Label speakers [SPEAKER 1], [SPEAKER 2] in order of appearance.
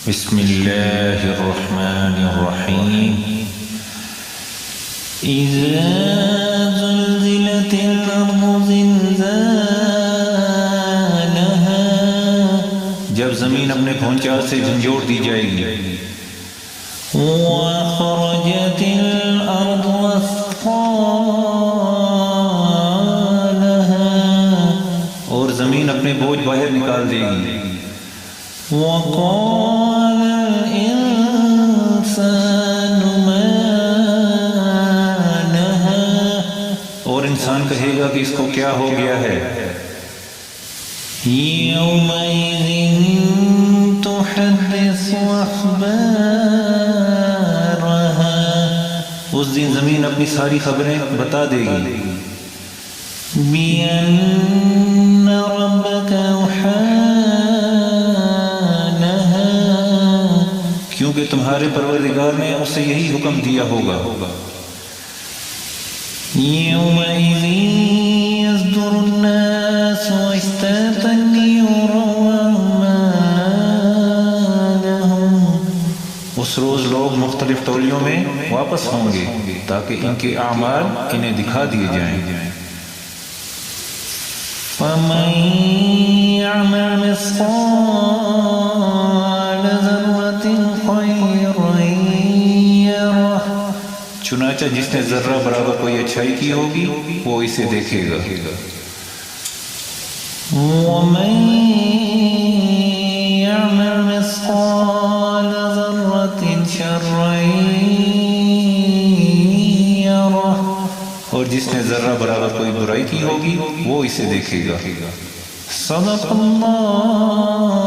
[SPEAKER 1] بسم اللہ الرحمن الرحیم اذا زلزلت الارض زلزالها جب زمین اپنے پھونچار سے جھنجھوڑ دی جائے گی وَأَخْرَجَتِ الْأَرْضُ أَثْقَالَهَا اور زمین اپنے بوجھ باہر نکال دے گی وَقَالَ الْإِنسَانُ مَا لَهَا اور انسان کہے گا کہ اس کو کیا ہو گیا ہے يَوْمَئِذٍ تُحَدِّثُ أَخْبَارَهَا اس دن زمین اپنی ساری خبریں بتا دے گی بِأَنَّ رَبَّكَ أَوْحَىٰ لَهَا کیونکہ تمہارے پروردگار نے اسے یہی حکم دیا ہوگا يَوْمَئِذٍ يَصْدُرُ النَّاسُ أَشْتَاتًا لِيُرَوْا أَعْمَالَهُمْ اس روز لوگ مختلف ٹولیوں میں واپس ہوں گے تاکہ ان کے اعمال انہیں دکھا دیے جائیں فَمَن يَعْمَلْ مِثْقَالَ ذَرَّةٍ خَيْرًا يَرَهُ چنانچہ جس نے ذرہ برابر کوئی اچھائی کی ہوگی وہ اسے دیکھے گا وَمَن يَعْمَلْ مِثْقَالَ ذَرَّةٍ شَرًّا يَرَهُ اور جس نے ذرہ برابر کوئی برائی کی ہوگی وہ اسے دیکھے گا صدق اللہ